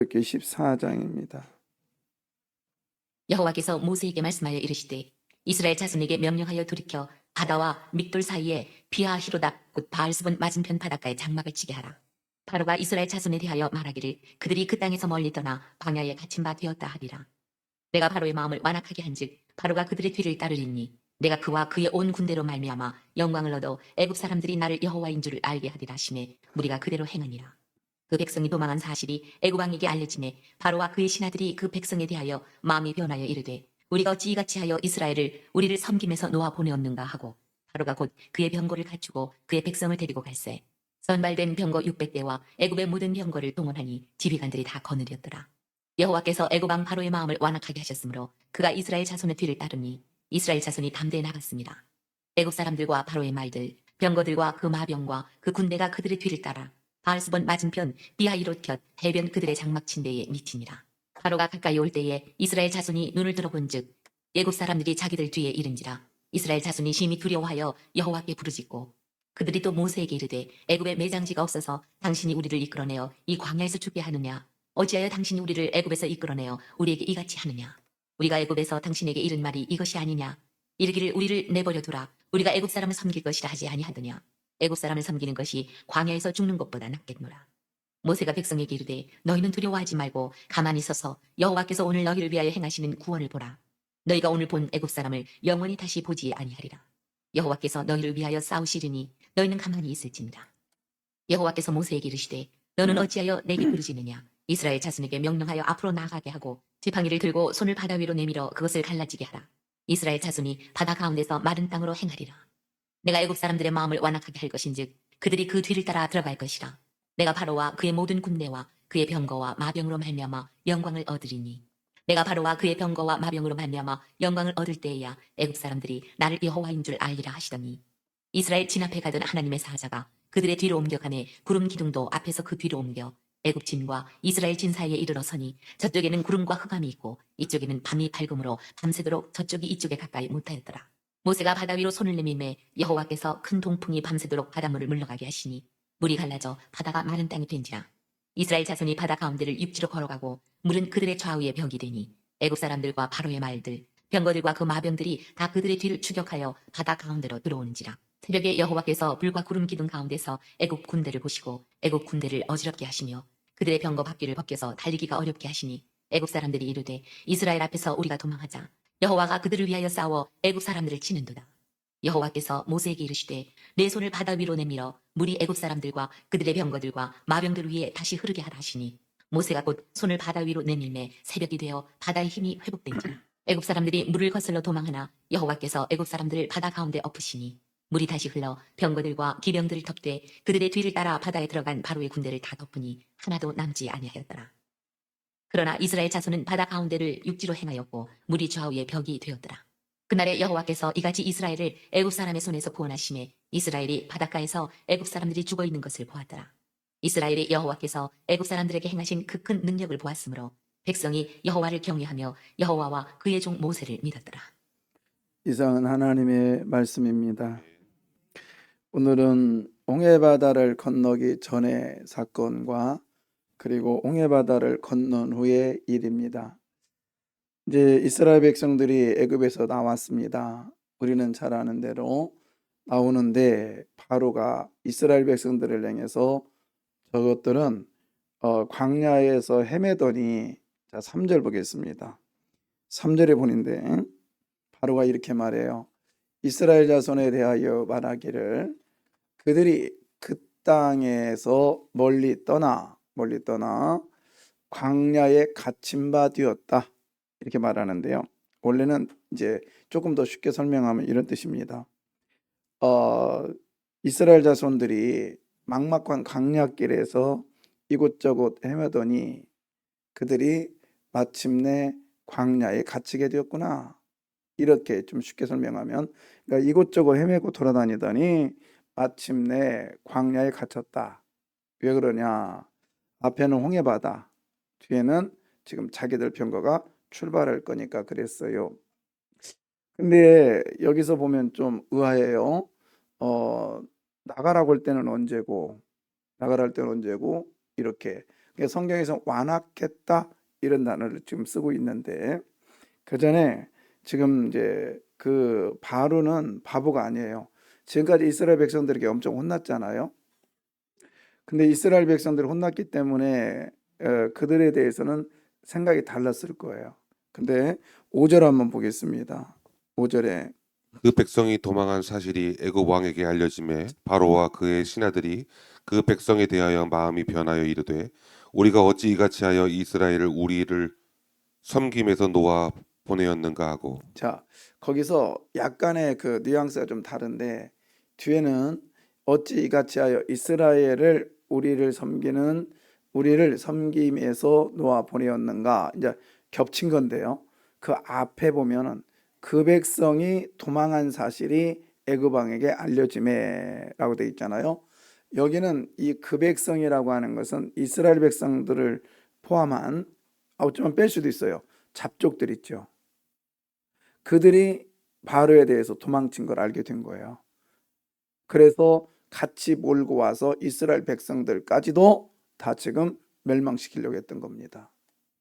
이렇게 14장입니다. 여호와께서 모세에게 말씀하여 이르시되 이스라엘 자손에게 명령하여 돌이켜 바다와 믹돌 사이에 비하 히로답 곧 바알스본 맞은편 바닷가에 장막을 치게 하라. 바로가 이스라엘 자손에 대하여 말하기를 그들이 그 땅에서 멀리 떠나 광야에 갇힌 바 되었다 하리라. 내가 바로의 마음을 완악하게 한즉 바로가 그들의 뒤를 따르리니 내가 그와 그의 온 군대로 말미암아 영광을 얻어 애굽 사람들이 나를 여호와인 줄을 알게 하리라 하시매 무리가 그대로 행하니라. 그 백성이 도망한 사실이 애굽 왕에게 알려지매 바로와 그의 신하들이 그 백성에 대하여 마음이 변하여 이르되 우리가 어찌 이같이 하여 이스라엘을 우리를 섬김에서 놓아 보내었는가 하고 바로가 곧 그의 병거를 갖추고 그의 백성을 데리고 갈새 선발된 병거 600대와 애굽의 모든 병거를 동원하니 지휘관들이 다 거느렸더라. 여호와께서 애굽 왕 바로의 마음을 완악하게 하셨으므로 그가 이스라엘 자손의 뒤를 따르니 이스라엘 자손이 담대히 나갔습니다. 애굽 사람들과 바로의 말들 병거들과 그 마병과 그 군대가 그들의 뒤를 따라 바알스본 맞은편 비하이롯곁 해변 그들의 장막 침대에 미치니라. 바로가 가까이 올 때에 이스라엘 자손이 눈을 들어본즉 애굽 사람들이 자기들 뒤에 이른지라. 이스라엘 자손이 심히 두려워하여 여호와께 부르짖고 그들이 또 모세에게 이르되 애굽에 매장지가 없어서 당신이 우리를 이끌어내어 이 광야에서 죽게 하느냐 어찌하여 당신이 우리를 애굽에서 이끌어내어 우리에게 이같이 하느냐 우리가 애굽에서 당신에게 이른 말이 이것이 아니냐 이르기를 우리를 내버려 두라 우리가 애굽 사람을 섬길 것이라 하지 아니하더냐 애굽 사람을 섬기는 것이 광야에서 죽는 것보다 낫겠노라. 모세가 백성에게 이르되 너희는 두려워하지 말고 가만히 서서 여호와께서 오늘 너희를 위하여 행하시는 구원을 보라. 너희가 오늘 본 애굽 사람을 영원히 다시 보지 아니하리라. 여호와께서 너희를 위하여 싸우시리니 너희는 가만히 있을지니라. 여호와께서 모세에게 이르시되 너는 어찌하여 내게 부르짖느냐 이스라엘 자손에게 명령하여 앞으로 나아가게 하고 지팡이를 들고 손을 바다 위로 내밀어 그것을 갈라지게 하라. 이스라엘 자손이 바다 가운데서 마른 땅으로 행하리라. 내가 애굽 사람들의 마음을 완악하게 할 것인즉 그들이 그 뒤를 따라 들어갈 것이라. 내가 바로와 그의 모든 군대와 그의 병거와 마병으로 말미암아 영광을 얻으리니 내가 바로와 그의 병거와 마병으로 말미암아 영광을 얻을 때에야 애굽 사람들이 나를 여호와인 줄 알리라 하시더니 이스라엘 진 앞에 가던 하나님의 사자가 그들의 뒤로 옮겨가매 구름 기둥도 앞에서 그 뒤로 옮겨 애굽 진과 이스라엘 진 사이에 이르러서니 저쪽에는 구름과 흑암이 있고 이쪽에는 밤이 밝음으로 밤새도록 저쪽이 이쪽에 가까이 못하였더라. 모세가 바다 위로 손을 내밀매 여호와께서 큰 동풍이 밤새도록 바닷물을 물러가게 하시니 물이 갈라져 바다가 마른 땅이 된지라. 이스라엘 자손이 바다 가운데를 육지로 걸어가고 물은 그들의 좌우에 벽이 되니 애굽 사람들과 바로의 말들 병거들과 그 마병들이 다 그들의 뒤를 추격하여 바다 가운데로 들어오는지라. 새벽에 여호와께서 불과 구름 기둥 가운데서 애굽 군대를 보시고 애굽 군대를 어지럽게 하시며 그들의 병거 바퀴를 벗겨서 달리기가 어렵게 하시니 애굽 사람들이 이르되 이스라엘 앞에서 우리가 도망하자. 여호와가 그들을 위하여 싸워 애굽 사람들을 치는도다. 여호와께서 모세에게 이르시되 내 손을 바다 위로 내밀어 물이 애굽 사람들과 그들의 병거들과 마병들 위에 다시 흐르게 하라 하시니 모세가 곧 손을 바다 위로 내밀매 새벽이 되어 바다의 힘이 회복된지라. 애굽 사람들이 물을 거슬러 도망하나 여호와께서 애굽 사람들을 바다 가운데 엎으시니 물이 다시 흘러 병거들과 기병들을 덮되 그들의 뒤를 따라 바다에 들어간 바로의 군대를 다 덮으니 하나도 남지 아니하였더라. 그러나 이스라엘 자손은 바다 가운데를 육지로 행하였고 물이 좌우에 벽이 되었더라. 그날에 여호와께서 이같이 이스라엘을 애굽 사람의 손에서 구원하시매 이스라엘이 바닷가에서 애굽 사람들이 죽어 있는 것을 보았더라. 이스라엘이 여호와께서 애굽 사람들에게 행하신 그 큰 능력을 보았으므로 백성이 여호와를 경외하며 여호와와 그의 종 모세를 믿었더라. 이상은 하나님의 말씀입니다. 오늘은 옹해바다를 건너기 전의 사건과 그리고 옹해바다를 건넌 후의 일입니다. 이제 이스라엘 백성들이 애굽에서 나왔습니다. 우리는 잘 아는 대로 나오는데 바로가 이스라엘 백성들을 향해서 저것들은 광야에서 헤매더니 자 3절 보겠습니다. 3절에 보는데 바로가 이렇게 말해요. 이스라엘 자손에 대하여 말하기를 그들이 그 땅에서 멀리 떠나 광야에 갇힌 바 되었다 이렇게 말하는데요. 원래는 이제 조금 더 쉽게 설명하면 이런 뜻입니다. 이스라엘 자손들이 막막한 광야길에서 이곳저곳 헤매더니 그들이 마침내 광야에 갇히게 되었구나. 이렇게 좀 쉽게 설명하면 그러니까 이곳저곳 헤매고 돌아다니더니 마침내 광야에 갇혔다. 왜 그러냐? 앞에는 홍해바다, 뒤에는 지금 자기들 병거가 출발할 거니까 그랬어요. 근데 여기서 보면 좀 의아해요. 나가라고 할 때는 언제고 이렇게 그러니까 성경에서 완악했다 이런 단어를 지금 쓰고 있는데 그 전에 지금 이제 그 바로는 바보가 아니에요. 지금까지 이스라엘 백성들에게 엄청 혼났잖아요. 근데 이스라엘 백성들이 혼났기 때문에 그들에 대해서는 생각이 달랐을 거예요. 근데 5절 한번 보겠습니다. 5절에 그 백성이 도망한 사실이 애굽 왕에게 알려짐에 바로와 그의 신하들이 그 백성에 대하여 마음이 변하여 이르되 우리가 어찌 이같이 하여 이스라엘을 우리를 섬김에서 놓아 보내었는가 하고. 자, 거기서 약간의 그 뉘앙스가 좀 다른데 뒤에는 어찌 이같이 하여 이스라엘을 우리를 섬김에서 놓아 보내었는가 이제 겹친 건데요. 그 앞에 보면은 그 백성이 도망한 사실이 애굽 왕에게 알려짐에라고 돼 있잖아요. 여기는 이 그 백성이라고 하는 것은 이스라엘 백성들을 포함한 어쩌면 뺄 수도 있어요. 잡족들 있죠. 그들이 바로에 대해서 도망친 걸 알게 된 거예요. 그래서 같이 몰고 와서 이스라엘 백성들까지도 다 지금 멸망시키려고 했던 겁니다.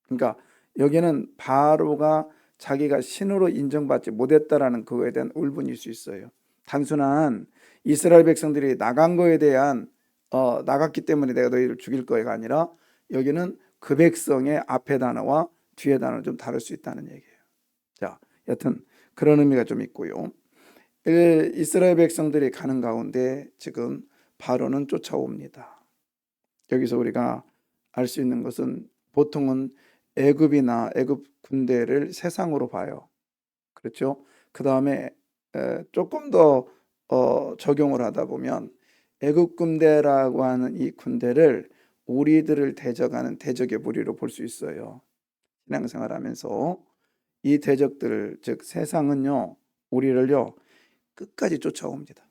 그러니까 여기는 바로가 자기가 신으로 인정받지 못했다라는 그거에 대한 울분일 수 있어요. 단순한 이스라엘 백성들이 나간 거에 대한 나갔기 때문에 내가 너희를 죽일 거야가 아니라 여기는 그 백성의 앞에 단어와 뒤에 단어는 좀 다를 수 있다는 얘기예요. 자, 여튼 그런 의미가 좀 있고요. 이스라엘 백성들이 가는 가운데 지금 바로는 쫓아옵니다. 여기서 우리가 알 수 있는 것은 보통은 애굽이나 애굽 군대를 세상으로 봐요. 그렇죠? 그 다음에 조금 더 적용을 하다 보면 애굽 군대라고 하는 이 군대를 우리들을 대적하는 대적의 무리로 볼 수 있어요. 신앙생활하면서 이 대적들 즉 세상은요 우리를요 끝까지 쫓아옵니다.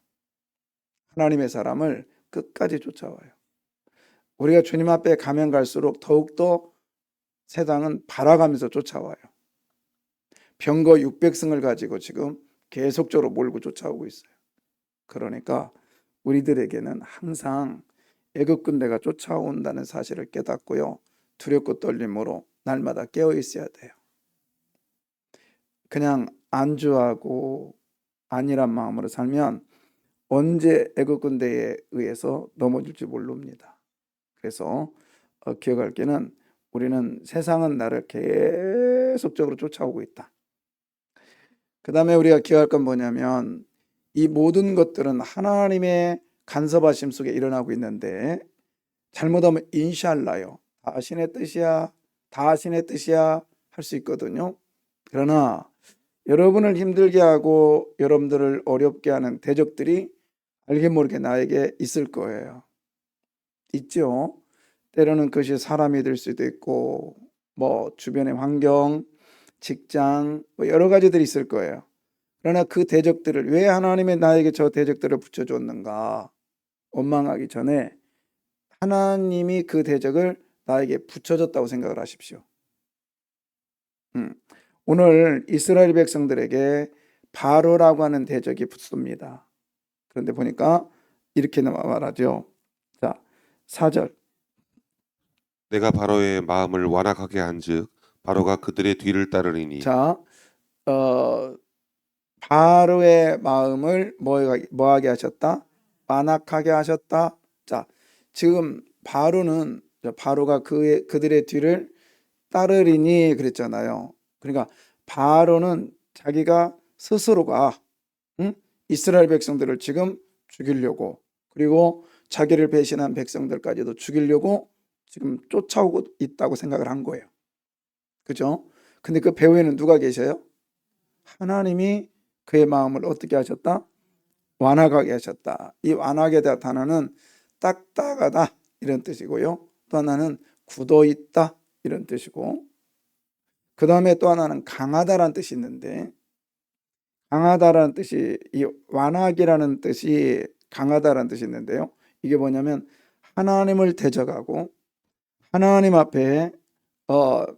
하나님의 사람을 끝까지 쫓아와요. 우리가 주님 앞에 가면 갈수록 더욱더 세상은 발아가면서 쫓아와요. 병거 600승을 가지고 지금 계속적으로 몰고 쫓아오고 있어요. 그러니까 우리들에게는 항상 애굽 군대가 쫓아온다는 사실을 깨닫고요. 두렵고 떨림으로 날마다 깨어 있어야 돼요. 그냥 안주하고 안일한 마음으로 살면 언제 애굽 군대에 의해서 넘어질지 모릅니다. 그래서 기억할 게는 우리는 세상은 나를 계속적으로 쫓아오고 있다. 그 다음에 우리가 기억할 건 뭐냐면 이 모든 것들은 하나님의 간섭하심 속에 일어나고 있는데 잘못하면 인샬라요. 다 신의 뜻이야. 다 신의 뜻이야. 할 수 있거든요. 그러나 여러분을 힘들게 하고 여러분들을 어렵게 하는 대적들이 알게 모르게 나에게 있을 거예요. 있죠. 때로는 그것이 사람이 될 수도 있고 뭐 주변의 환경, 직장 뭐 여러 가지들이 있을 거예요. 그러나 그 대적들을 왜 하나님이 나에게 저 대적들을 붙여줬는가 원망하기 전에 하나님이 그 대적을 나에게 붙여줬다고 생각을 하십시오. 오늘 이스라엘 백성들에게 바로라고 하는 대적이 붙습니다. 그런데 보니까 이렇게 말하죠. 자, 4절. 내가 바로의 마음을 완악하게 한즉 바로가 그들의 뒤를 따르리니. 자, 바로의 마음을 뭐하게 하셨다? 완악하게 하셨다. 자, 지금 바로가 그들의 뒤를 따르리니 그랬잖아요. 그러니까 바로는 자기가 스스로가 이스라엘 백성들을 지금 죽이려고 그리고 자기를 배신한 백성들까지도 죽이려고 지금 쫓아오고 있다고 생각을 한 거예요. 그죠? 근데 그 배후에는 누가 계셔요? 하나님이 그의 마음을 어떻게 하셨다? 완악하게 하셨다. 이 완악에 대한 단어는 딱딱하다 이런 뜻이고요. 또 하나는 굳어있다 이런 뜻이고 그 다음에 또 하나는 강하다라는 뜻이 있는데 강하다라는 뜻이 이 완악이라는 뜻이 강하다라는 뜻이 있는데요. 이게 뭐냐면 하나님을 대적하고 하나님 앞에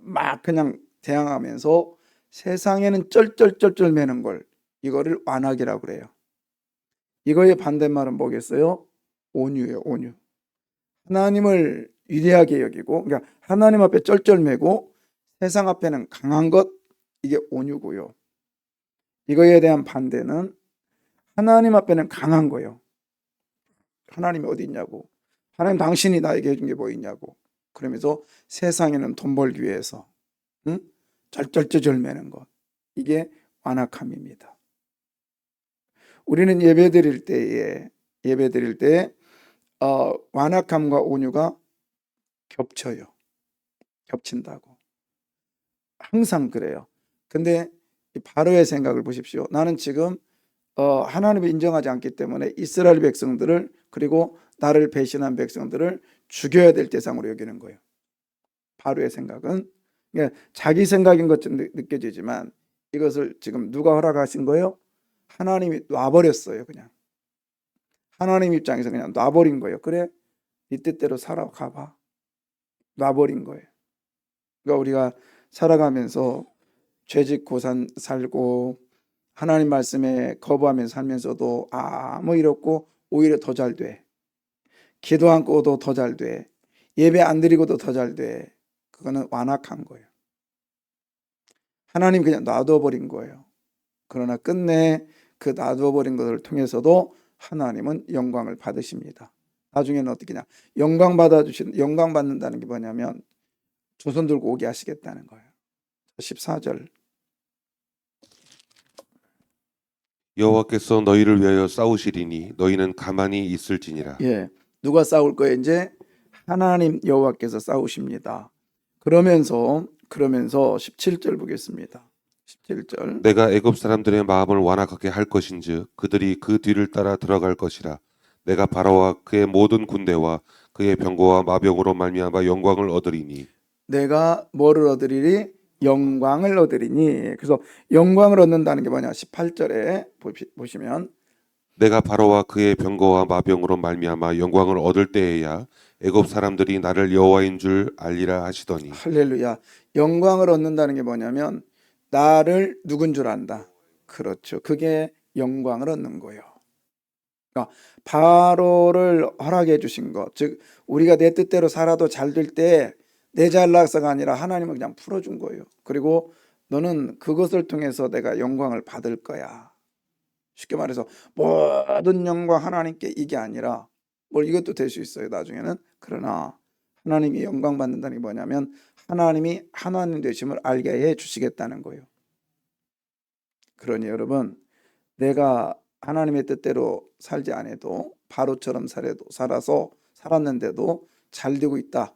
막 그냥 대항하면서 세상에는 쩔쩔쩔쩔 매는 걸 이거를 완악이라고 그래요. 이거의 반대말은 뭐겠어요? 온유예요. 온유. 하나님을 위대하게 여기고, 그러니까 하나님 앞에 쩔쩔매고 세상 앞에는 강한 것, 이게 온유고요. 이거에 대한 반대는 하나님 앞에는 강한 거예요. 하나님이 어디 있냐고. 하나님 당신이 나에게 해준 게 뭐 있냐고. 그러면서 세상에는 돈 벌기 위해서 쩔쩔쩔매는 것. 이게 완악함입니다. 우리는 예배 드릴 때에 완악함과 온유가 겹쳐요. 겹친다고. 항상 그래요. 근데 이 바로의 생각을 보십시오. 나는 지금 하나님을 인정하지 않기 때문에 이스라엘 백성들을, 그리고 나를 배신한 백성들을 죽여야 될 대상으로 여기는 거예요. 바로의 생각은 그러니까 자기 생각인 것처럼 느껴지지만 이것을 지금 누가 허락하신 거예요? 하나님이 놔버렸어요. 그냥 하나님 입장에서 그냥 놔버린 거예요. 그래, 네 뜻대로 살아가봐. 놔버린 거예요. 그러니까 우리가 살아가면서 죄짓고 살고 하나님 말씀에 거부하면서 살면서도 뭐 이렇고 오히려 더 잘 돼. 기도 안 꺼도 더 잘 돼. 예배 안 드리고도 더 잘 돼. 그거는 완악한 거예요. 하나님 그냥 놔둬버린 거예요. 그러나 끝내 그 놔둬버린 것을 통해서도 하나님은 영광을 받으십니다. 나중에는 어떻게 냐 영광 받는다는 게 뭐냐면 두 손 들고 오게 하시겠다는 거예요. 14절. 여호와께서 너희를 위하여 싸우시리니 너희는 가만히 있을지니라. 예, 누가 싸울 거예요? 이제 하나님 여호와께서 싸우십니다. 그러면서 17절 보겠습니다. 17절. 내가 애굽 사람들의 마음을 완악하게 할 것인즉 그들이 그 뒤를 따라 들어갈 것이라. 내가 바로와 그의 모든 군대와 그의 병거와 마병으로 말미암아 영광을 얻으리니. 내가 뭐를 얻으리니? 영광을 얻으리니. 그래서 영광을 얻는다는 게 뭐냐? 18절에 보시면 내가 바로와 그의 병거와 마병으로 말미암아 영광을 얻을 때에야 애굽 사람들이 나를 여호와인 줄 알리라 하시더니. 할렐루야. 영광을 얻는다는 게 뭐냐면 나를 누군 줄 안다. 그렇죠. 그게 영광을 얻는 거예요. 그러니까 바로를 허락해 주신 것, 즉 우리가 내 뜻대로 살아도 잘 될 때 내 잘나서가 아니라 하나님은 그냥 풀어준 거예요. 그리고 너는 그것을 통해서 내가 영광을 받을 거야. 쉽게 말해서 모든 영광 하나님께, 이게 아니라 이것도 될 수 있어요 나중에는. 그러나 하나님이 영광 받는다는 게 뭐냐면 하나님이 하나님 되심을 알게 해 주시겠다는 거예요. 그러니 여러분, 내가 하나님의 뜻대로 살지 않아도 바로처럼 살았는데도 잘 되고 있다.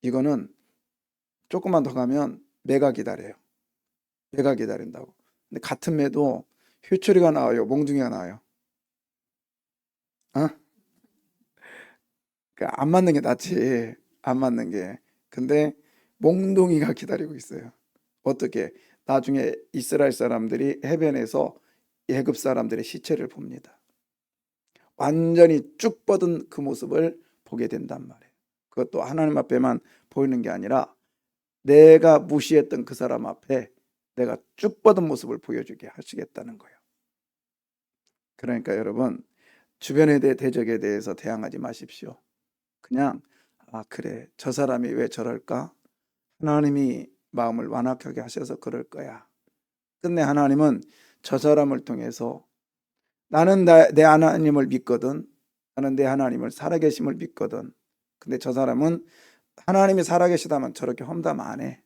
이거는 조금만 더 가면 매가 기다려요. 매가 기다린다고. 근데 같은 매도 회초리가 나와요, 몽둥이가 나와요. 안 맞는 게 낫지. 안 맞는 게. 근데 몽둥이가 기다리고 있어요. 어떻게? 나중에 이스라엘 사람들이 해변에서 애굽 사람들의 시체를 봅니다. 완전히 쭉 뻗은 그 모습을 보게 된단 말이에요. 그것도 하나님 앞에만 보이는 게 아니라 내가 무시했던 그 사람 앞에 내가 쭉 뻗은 모습을 보여주게 하시겠다는 거예요. 그러니까 여러분, 주변의 대적에 대해서 대항하지 마십시오. 그냥 그래, 저 사람이 왜 저럴까? 하나님이 마음을 완악하게 하셔서 그럴 거야. 끝내 하나님은 저 사람을 통해서 나는 내 하나님을 믿거든. 나는 내 하나님을 살아계심을 믿거든. 근데 저 사람은 하나님이 살아계시다면 저렇게 험담 안 해.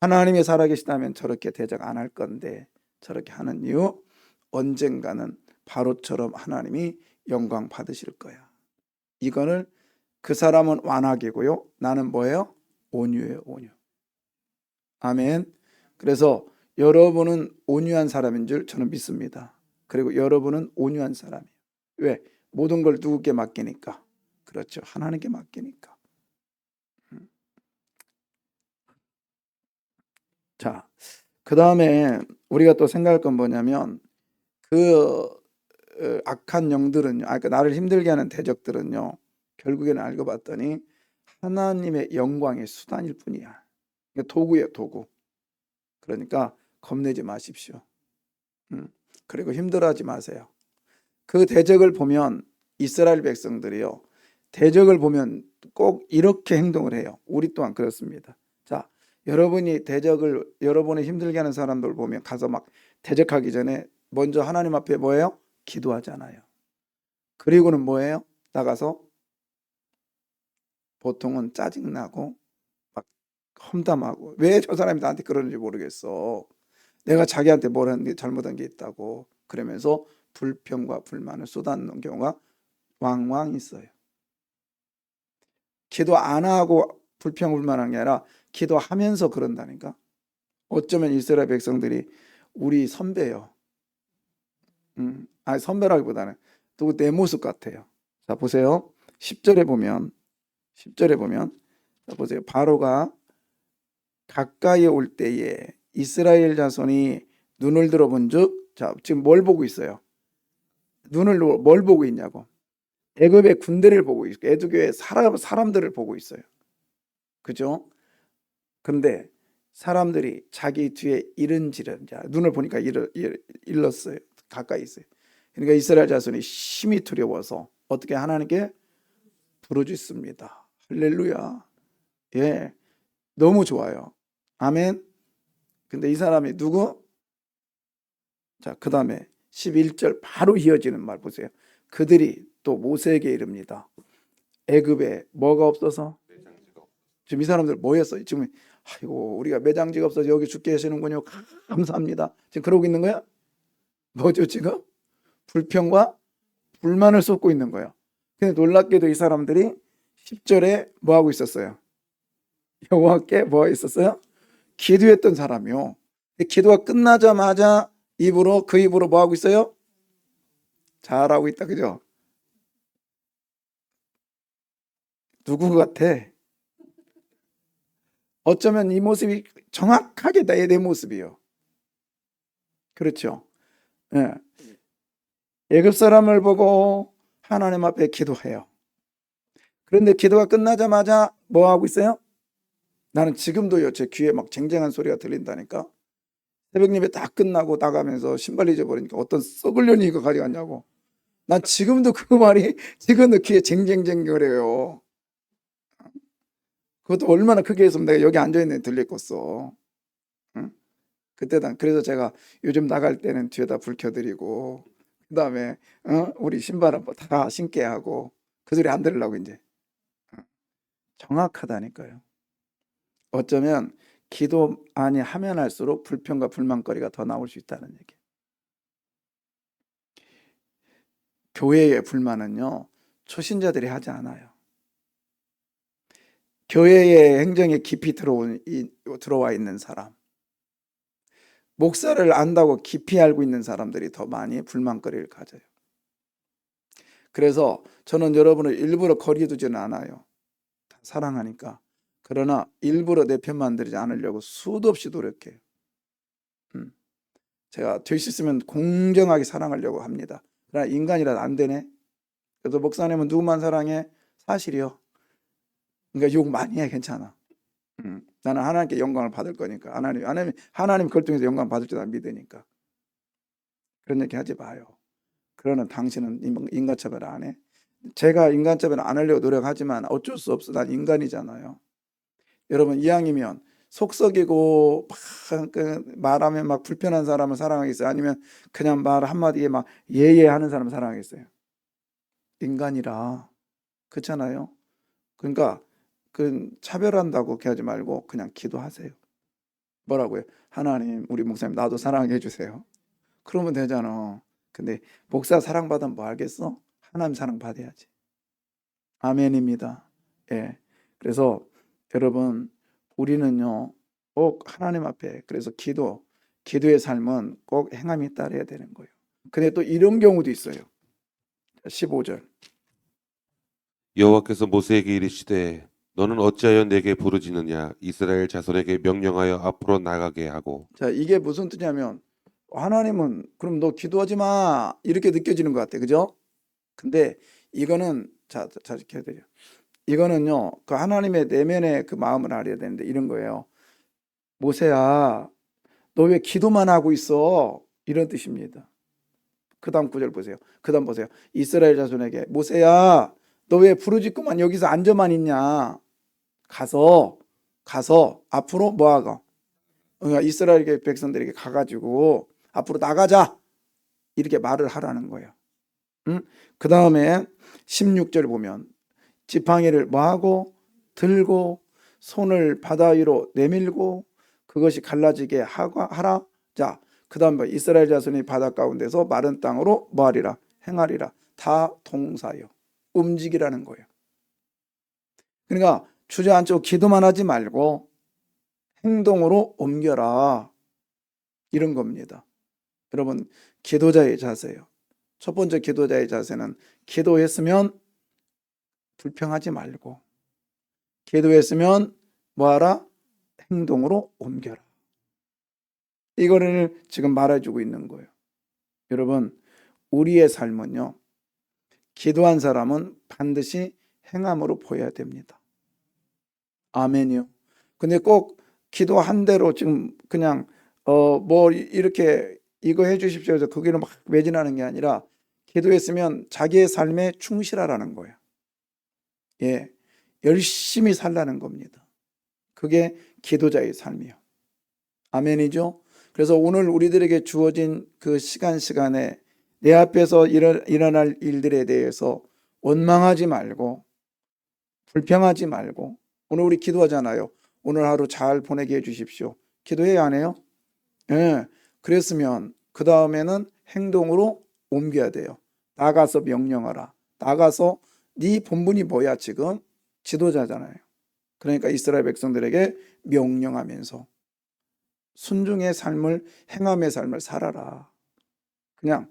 하나님이 살아계시다면 저렇게 대적 안 할 건데 저렇게 하는 이유, 언젠가는 바로처럼 하나님이 영광 받으실 거야. 이거는 그 사람은 완악이고요. 나는 뭐예요? 온유예요, 온유. 아멘. 그래서 여러분은 온유한 사람인 줄 저는 믿습니다. 그리고 여러분은 온유한 사람이에요. 왜? 모든 걸 누구께 맡기니까. 그렇죠. 하나님께 맡기니까. 자, 그 다음에 우리가 또 생각할 건 뭐냐면 그 악한 영들은요, 그러니까 나를 힘들게 하는 대적들은요, 결국에는 알고 봤더니 하나님의 영광의 수단일 뿐이야. 그러니까 도구예요, 도구. 그러니까 겁내지 마십시오. 그리고 힘들어하지 마세요. 그 대적을 보면 이스라엘 백성들이요, 대적을 보면 꼭 이렇게 행동을 해요. 우리 또한 그렇습니다. 자, 여러분이 대적을 여러분이 힘들게 하는 사람들 보면 가서 막 대적하기 전에 먼저 하나님 앞에 뭐예요? 기도하잖아요. 그리고는 뭐예요? 나가서 보통은 짜증나고 막 험담하고 왜 저 사람이 나한테 그러는지 모르겠어. 내가 자기한테 뭘 했는데 잘못한 게 있다고 그러면서 불평과 불만을 쏟아놓는 경우가 왕왕 있어요. 기도 안 하고 불평 불만한 게 아니라 기도하면서 그런다니까. 어쩌면 이스라엘 백성들이 우리 선배요. 아니 선배라기보다는 누구 내 모습 같아요. 자 보세요. 10절에 보면 자 보세요. 바로가 가까이 올 때에 이스라엘 자손이 눈을 들어본즉 자 지금 뭘 보고 있어요? 눈을 뭘 보고 있냐고. 애굽의 군대를 보고 있고 애굽의 사람들을 보고 있어요. 그죠? 근데 사람들이 자기 뒤에 이른지른 자 눈을 보니까 일렀어요. 가까이 있어요. 그러니까 이스라엘 자손이 심히 두려워서 어떻게 하나님께 부르짖습니다. 할렐루야. 예, 너무 좋아요. 아멘. 근데 이 사람이 누구? 자, 그 다음에 11절 바로 이어지는 말 보세요. 그들이 또 모세에게 이릅니다. 애굽에 뭐가 없어서? 지금 이 사람들 뭐였어요? 지금 아이고 우리가 매장지가 없어서 여기 죽게 하시는군요. 감사합니다. 지금 그러고 있는 거야? 뭐죠 지금? 불평과 불만을 쏟고 있는 거예요. 근데 놀랍게도 이 사람들이 10절에 뭐 하고 있었어요? 여호와께 뭐 있었어요? 기도했던 사람이요. 기도가 끝나자마자 그 입으로 뭐 하고 있어요? 잘하고 있다, 그죠? 누구 같아? 어쩌면 이 모습이 정확하게 내 모습이요. 그렇죠? 예. 애굽 사람을 보고 하나님 앞에 기도해요. 그런데 기도가 끝나자마자 뭐 하고 있어요? 나는 지금도요, 제 귀에 막 쟁쟁한 소리가 들린다니까. 새벽 예배 다 끝나고 나가면서 신발 잊어버리니까 어떤 썩을 년이 이거 가져갔냐고. 난 지금도 그 말이 지금도 귀에 쟁쟁쟁거려요. 그것도 얼마나 크게 했으면 내가 여기 앉아있는 애 들렸겠어. 응? 그래서 제가 요즘 나갈 때는 뒤에다 불 켜드리고 그 다음에 우리 신발 한번 다 신게 하고 그 소리 안 들으려고 이제. 정확하다니까요. 어쩌면 기도 많이 하면 할수록 불평과 불만거리가 더 나올 수 있다는 얘기. 교회의 불만은요, 초신자들이 하지 않아요. 교회의 행정에 깊이 들어와 있는 사람, 목사를 안다고 깊이 알고 있는 사람들이 더 많이 불만거리를 가져요. 그래서 저는 여러분을 일부러 거리 두지는 않아요. 다 사랑하니까. 그러나 일부러 내 편 만들지 않으려고 수도 없이 노력해요. 제가 될 수 있으면 공정하게 사랑하려고 합니다. 그러나 인간이라 안 되네. 그래서 목사님은 누구만 사랑해? 사실이요. 그러니까 욕 많이 해. 괜찮아. 나는 하나님께 영광을 받을 거니까. 하나님 그걸 통해서 영광 받을 줄 믿으니까. 그런 얘기 하지 마요. 그러나 당신은 인간차별 안 해. 제가 인간차별 안 하려고 노력하지만 어쩔 수 없어. 난 인간이잖아요. 여러분 이왕이면 속썩이고 말하면 막 불편한 사람을 사랑하겠어요? 아니면 그냥 말 한마디에 막 예예 하는 사람을 사랑하겠어요? 인간이라. 그렇잖아요. 그러니까 그 차별한다고 그렇게 하지 말고 그냥 기도하세요. 뭐라고요? 하나님 우리 목사님 나도 사랑해 주세요. 그러면 되잖아. 근데 목사 사랑받으면 뭐 알겠어? 하나님 사랑 받아야지. 아멘입니다. 예. 그래서 여러분 우리는요 꼭 하나님 앞에 그래서 기도의 삶은 꼭 행함이 따라야 되는 거예요. 근데 또 이런 경우도 있어요. 15절. 여호와께서 모세에게 이르시되 너는 어찌하여 내게 부르짖느냐 이스라엘 자손에게 명령하여 앞으로 나가게 하고. 자, 이게 무슨 뜻이냐면 하나님은 그럼 너 기도하지 마 이렇게 느껴지는 것 같아. 그죠? 근데 이거는 자 이렇게 해야 돼요. 이거는요 그 하나님의 내면의 그 마음을 알아야 되는데 이런 거예요. 모세야 너 왜 기도만 하고 있어? 이런 뜻입니다. 그 다음 구절 보세요. 그 다음 보세요. 이스라엘 자손에게 모세야 너 왜 부르짖고만 여기서 앉아만 있냐? 가서 앞으로 뭐하고? 그러니까 이스라엘 백성들에게 가가지고 앞으로 나가자 이렇게 말을 하라는 거예요. 응? 그 다음에 16절 보면 지팡이를 뭐하고? 들고 손을 바다 위로 내밀고 그것이 갈라지게 하라. 자, 그 다음 이스라엘 자손이 바다 가운데서 마른 땅으로 뭐하리라? 행하리라. 다 동사요. 움직이라는 거예요. 그러니까 주저앉고 기도만 하지 말고 행동으로 옮겨라. 이런 겁니다. 여러분, 기도자의 자세요. 첫 번째 기도자의 자세는 기도했으면 불평하지 말고 기도했으면 뭐하라? 행동으로 옮겨라. 이거를 지금 말해주고 있는 거예요. 여러분, 우리의 삶은요, 기도한 사람은 반드시 행함으로 보여야 됩니다. 아멘이요. 근데 꼭 기도한 대로 지금 그냥 뭐 이렇게 이거 해주십시오 해서 거기를 막 매진하는 게 아니라 기도했으면 자기의 삶에 충실하라는 거예요. 예, 열심히 살라는 겁니다. 그게 기도자의 삶이요. 아멘이죠. 그래서 오늘 우리들에게 주어진 그 시간에 내 앞에서 일어날 일들에 대해서 원망하지 말고 불평하지 말고 오늘 우리 기도하잖아요. 오늘 하루 잘 보내게 해주십시오. 기도해야 안 해요? 예. 그랬으면 그 다음에는 행동으로 옮겨야 돼요. 나가서 명령하라. 나가서 네 본분이 뭐야 지금? 지도자잖아요. 그러니까 이스라엘 백성들에게 명령하면서 순종의 삶을 행함의 삶을 살아라. 그냥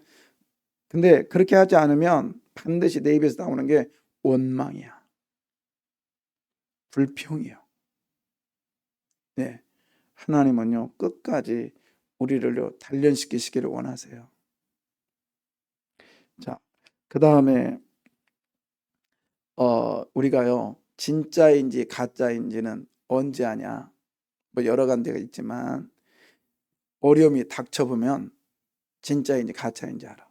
근데 그렇게 하지 않으면 반드시 내 입에서 나오는 게 원망이야. 불평이야. 네. 하나님은요 끝까지 우리를 단련시키시기를 원하세요. 자, 그 다음에 우리가요 진짜인지 가짜인지는 언제 아냐? 뭐 여러 가지가 있지만 어려움이 닥쳐보면 진짜인지 가짜인지 알아.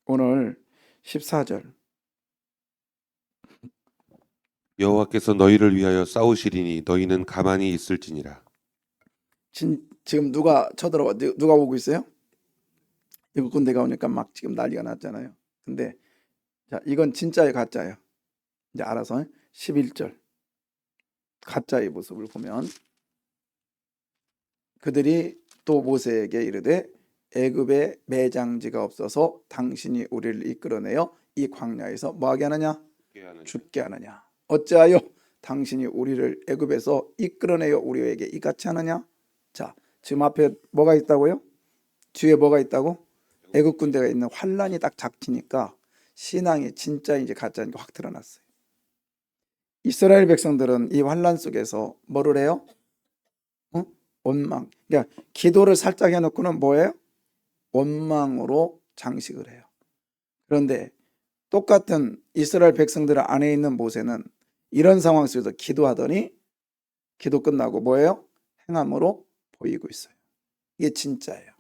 오늘 14절 여호와께서 너희를 위하여 싸우시리니 너희는 가만히 있을지니라. 지금 누가 쳐들어와? 누가 오고 있어요? 일곱 군데가 오니까 막 지금 난리가 났잖아요. 근데 자, 이건 진짜예요, 가짜예요? 이제 알아서 11절 가짜의 모습을 보면 그들이 또 모세에게 이르되 애굽에 매장지가 없어서 당신이 우리를 이끌어내어 이 광야에서 뭐하게 하느냐? 죽게 하느냐? 어찌하여 당신이 우리를 애굽에서 이끌어내어 우리에게 이같이 하느냐? 자, 지금 앞에 뭐가 있다고요? 뒤에 뭐가 있다고? 애굽 군대가 있는 환란이 딱 닥치니까 신앙이 진짜인지 가짜인지 확 드러났어요. 이스라엘 백성들은 이 환란 속에서 뭐를 해요? 원망. 그러니까 기도를 살짝 해놓고는 뭐예요? 원망으로 장식을 해요. 그런데 똑같은 이스라엘 백성들 안에 있는 모세는 이런 상황 속에서 기도하더니 기도 끝나고 뭐예요? 행함으로 보이고 있어요. 이게 진짜예요.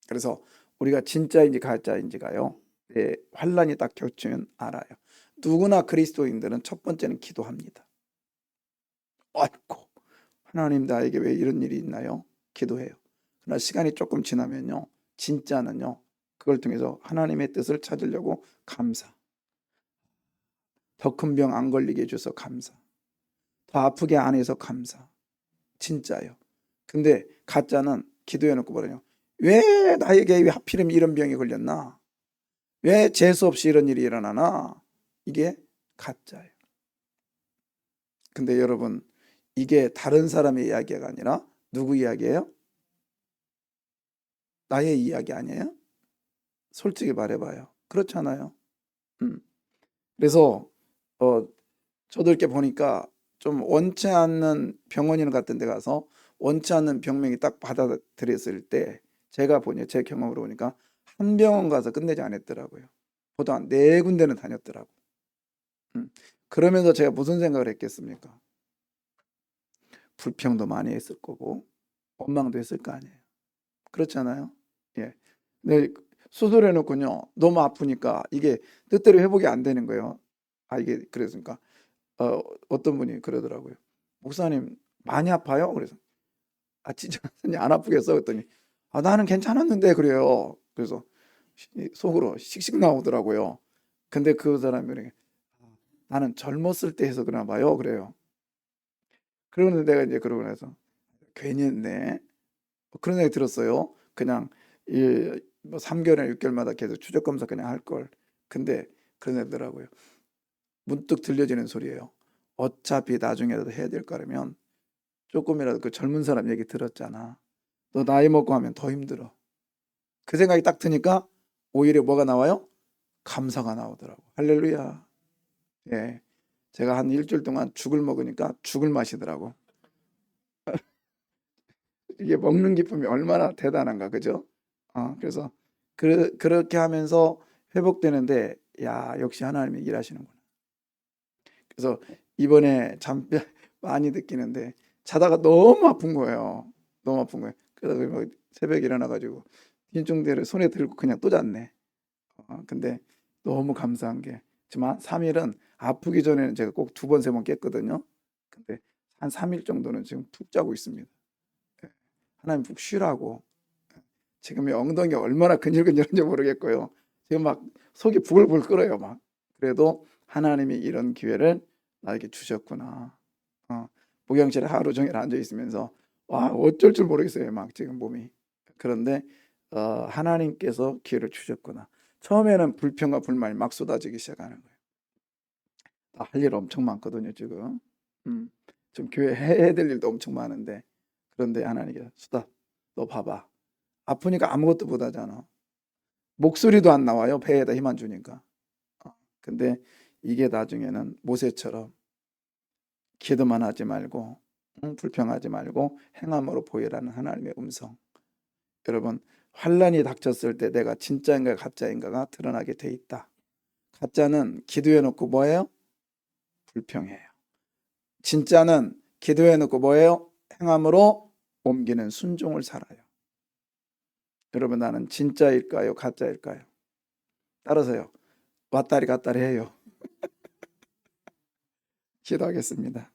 그래서 우리가 진짜인지 가짜인지가요. 환란이 딱 겹치면 알아요. 누구나 그리스도인들은 첫 번째는 기도합니다. 아이고 하나님 나에게 왜 이런 일이 있나요? 기도해요. 그러나 시간이 조금 지나면요. 진짜는요. 그걸 통해서 하나님의 뜻을 찾으려고 감사. 더 큰 병 안 걸리게 해줘서 감사. 더 아프게 안 해서 감사. 진짜요. 근데 가짜는 기도해놓고 뭐래요? 왜 나에게 왜 하필이면 이런 병이 걸렸나? 왜 재수 없이 이런 일이 일어나나? 이게 가짜예요. 근데 여러분 이게 다른 사람의 이야기가 아니라 누구 이야기예요? 나의 이야기 아니에요? 솔직히 말해봐요. 그렇잖아요. 그래서 저도 이렇게 보니까 좀 원치 않는 병원이나 같은 데 가서 원치 않는 병명이 딱 받아들였을 때 제가 보니 제 경험으로 보니까 한 병원 가서 끝내지 않았더라고요. 보통 4군데는 다녔더라고. 그러면서 제가 무슨 생각을 했겠습니까? 불평도 많이 했을 거고 원망도 했을 거 아니에요. 그렇잖아요. 예. 근데 수술해놓고요. 너무 아프니까 이게 뜻대로 회복이 안 되는 거예요. 이게 그랬으니까 어떤 분이 그러더라고요. 목사님 많이 아파요? 그래서 진짜 안 아프겠어? 그랬더니 나는 괜찮았는데 그래요. 그래서 속으로 씩씩 나오더라고요. 근데 그 사람이 그래, 나는 젊었을 때 해서 그러나 봐요. 그래요. 그러는데 내가 이제 그러고 나서 괜히 했네. 그런 생각이 들었어요. 그냥 뭐 3개월이나 6개월마다 계속 추적 검사 그냥 할 걸. 근데 그런 생각이 들더라고요. 문득 들려지는 소리예요. 어차피 나중에라도 해야 될 거라면 조금이라도 그 젊은 사람 얘기 들었잖아. 너 나이 먹고 하면 더 힘들어. 그 생각이 딱 드니까 오히려 뭐가 나와요? 감사가 나오더라고. 할렐루야. 예. 제가 한 일주일 동안 죽을 먹으니까 죽을 마시더라고. 이게 먹는 기쁨이 얼마나 대단한가, 그죠? 그래서 그렇게 하면서 회복되는데, 야, 역시 하나님이 일하시는구나. 그래서 이번에 잠 많이 느끼는데 자다가 너무 아픈 거예요. 너무 아픈 거예요. 그래서 뭐 새벽에 일어나가지고 흰중대를 손에 들고 그냥 또 잤네. 근데 너무 감사한 게 지금 한 3일은 아프기 전에는 제가 꼭 2번, 3번 깼거든요. 근데 한 3일 정도는 지금 푹 자고 있습니다. 예. 하나님 푹 쉬라고. 지금 이 엉덩이가 얼마나 근질근질한지 모르겠고요. 지금 막 속이 부글부글 끓어요, 막. 그래도 하나님이 이런 기회를 나에게 주셨구나. 목욕실에 하루 종일 앉아 있으면서 어쩔 줄 모르겠어요, 막 지금 몸이. 그런데 하나님께서 기회를 주셨구나. 처음에는 불평과 불만이 막 쏟아지기 시작하는 거예요. 할 일 엄청 많거든요, 지금. 지금 교회 해야 될 일도 엄청 많은데, 그런데 하나님께서 수다, 너 봐봐. 아프니까 아무것도 못하잖아. 목소리도 안 나와요. 배에다 힘 안 주니까. 근데 이게 나중에는 모세처럼 기도만 하지 말고 불평하지 말고 행함으로 보이라는 하나님의 음성. 여러분, 환란이 닥쳤을 때 내가 진짜인가 가짜인가가 드러나게 돼 있다. 가짜는 기도해 놓고 뭐예요? 불평해요. 진짜는 기도해 놓고 뭐예요? 행함으로 옮기는 순종을 살아요. 여러분, 나는 진짜일까요? 가짜일까요? 따라서요. 왔다리 갔다리 해요. 기도하겠습니다.